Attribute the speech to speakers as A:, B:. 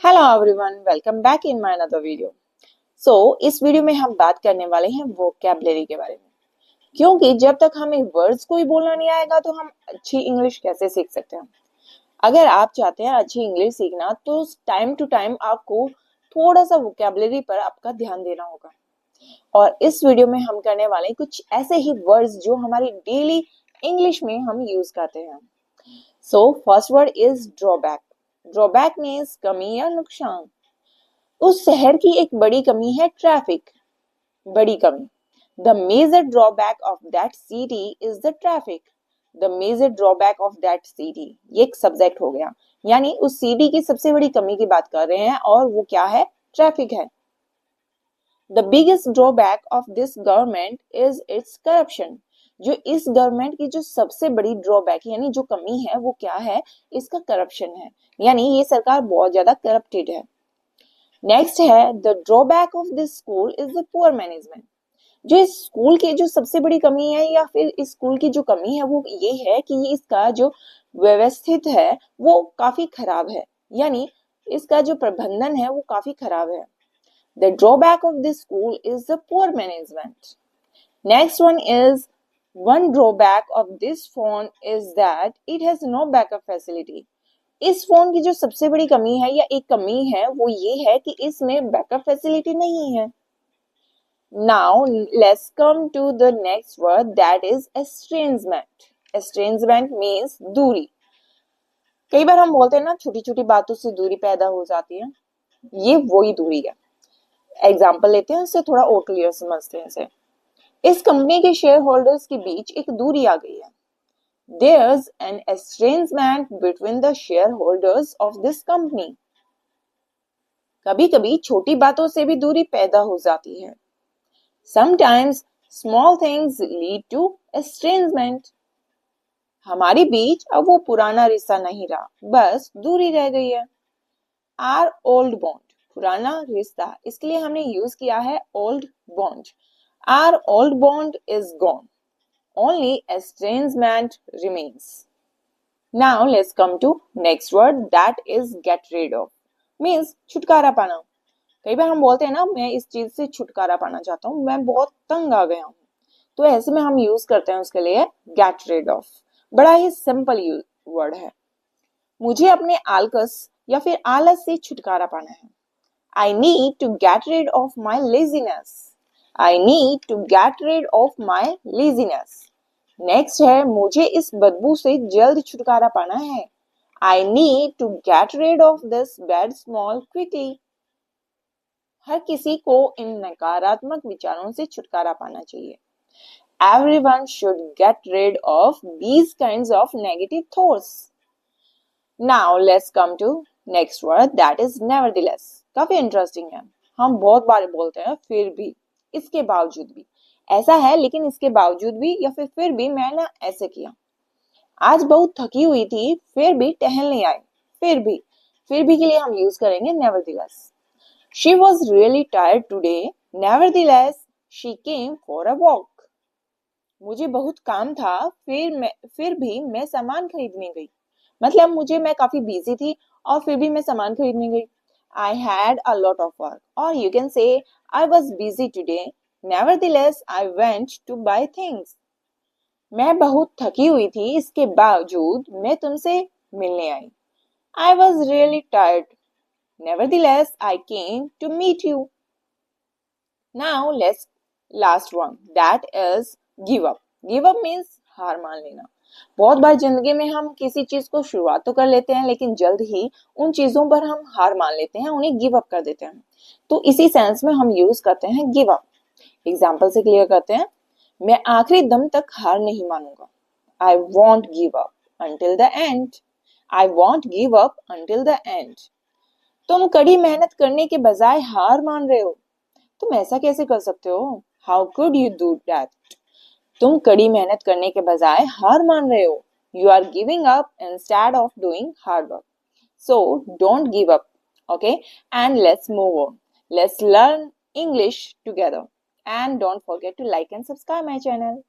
A: Hello everyone, welcome back in my another video. इस video में हम बात करने वाले हैं वोकैबुलरी के बारे में, क्योंकि जब तक हमें वर्ड्स को ही बोलना नहीं आएगा तो हम अच्छी इंग्लिश कैसे सीख सकते हैं। अगर आप चाहते हैं अच्छी इंग्लिश सीखना तो टाइम टू टाइम आपको थोड़ा सा वोकैबुलरी पर आपका ध्यान देना होगा। और इस वीडियो में हम करने वाले हैं कुछ ऐसे ही वर्ड्स जो हमारी डेली इंग्लिश में हम यूज करते हैं। First word is drawback. Drawback means कमी या नुकसान। उस शहर की एक बड़ी कमी है ट्रैफिक। बड़ी कमी। The major drawback of that city is the traffic. The major drawback of that city, ये एक सब्जेक्ट हो गया, यानी उस सिटी की सबसे बड़ी कमी की बात कर रहे हैं और वो क्या है? ट्रैफिक है। The biggest drawback of this government is it's corruption. जो इस गवर्नमेंट की जो सबसे बड़ी ड्रॉबैक यानी जो कमी है वो क्या है? इसका करप्शन है, यानी ये सरकार बहुत ज्यादा करप्टेड है। नेक्स्ट है the drawback of this school is the poor management. जो इस स्कूल की जो सबसे बड़ी कमी है या फिर इस स्कूल की जो कमी है वो ये है कि ये इसका जो व्यवस्थित है वो काफी खराब है, यानी इसका जो प्रबंधन है वो काफी खराब है। The drawback of this school is the poor management. Next one is one drawback of this phone is that it has no backup facility. इस फोन की जो सबसे बड़ी कमी है या एक कमी है वो ये है कि इसमें बैकअप फैसिलिटी नहीं है। Now let's come to the next word, that is estrangement. Estrangement means दूरी। कई बार हम बोलते हैं ना, छोटी छोटी बातों से दूरी पैदा हो जाती है, ये वही दूरी है। एग्जाम्पल लेते हैं, इससे थोड़ा और क्लियर समझते हैं इसे। इस कंपनी के शेयर होल्डर्स के बीच एक दूरी आ गई है। There's an estrangement between the shareholders of this company. कभी कभी छोटी बातों से भी दूरी पैदा हो जाती है। Sometimes small things lead to estrangement. हमारे बीच अब वो पुराना रिश्ता नहीं रहा, बस दूरी रह गई है। Our old bond, पुराना रिश्ता, इसके लिए हमने यूज किया है old bond. Our old bond is gone. Only estrangement remains. Now let's come to next word, that is get rid of. Means छुटकारा पाना। कई बार हम बोलते हैं ना, मैं इस चीज से छुटकारा पाना चाहता हूँ, मैं बहुत तंग आ गया हूँ, तो ऐसे में हम यूज करते हैं उसके लिए get rid of। बड़ा ही सिंपल वर्ड है। मुझे अपने आलकस या फिर आलस से छुटकारा पाना है। I need to get rid of my laziness. I need to get rid of my laziness. Next है मुझे इस बदबू से जल्द छुटकारा पाना है। I need to get rid of this bad smell quickly. हर किसी को इन नकारात्मक विचारों से छुटकारा पाना चाहिए। Everyone should get rid of these kinds of negative thoughts. Now let's come to next word, that is nevertheless. काफी इंटरेस्टिंग है। हम बहुत बार बोलते हैं फिर भी, इसके बावजूद भी, ऐसा है लेकिन इसके बावजूद भी या फिर भी मैंने ऐसे किया। आज बहुत थकी हुई थी फिर भी टहलने आई। फिर भी के लिए हम यूज करेंगे nevertheless. She was really tired today. Nevertheless, she came for a walk. मुझे बहुत काम था फिर भी मैं सामान खरीदने गई। मतलब मैं काफी बिजी थी और फिर भी मैं सामान खरीदने गई। I had a lot of work. Or you can say I was busy today. Nevertheless, I went to buy things. मैं बहुत थकी हुई थी, इसके बावजूद मैं तुमसे मिलने आई। I was really tired. Nevertheless, I came to meet you. Now let's last one, that is give up. Give up means हार मान लेना। बहुत बार जिंदगी में हम किसी चीज को शुरुआत तो कर लेते हैं लेकिन जल्द ही उन चीजों पर हम हार मान लेते हैं, उन्हें गिव अप कर देते हैं। तो इसी सेंस में हम यूज करते हैं गिव अप। एग्जाम्पल से क्लियर करते हैं। मैं आखिरी दम तक हार नहीं मानूंगा। I won't give up until the end. I won't give up until the end. तुम कड़ी मेहनत करने के बजाय हार मान रहे हो। तुम ऐसा कैसे कर सकते हो? How could you do that? तुम कड़ी मेहनत करने के बजाय हार मान रहे हो। You are giving up instead of doing hard work. So don't give up. Okay? And let's move on. Let's learn English together. And don't forget to like and subscribe my channel.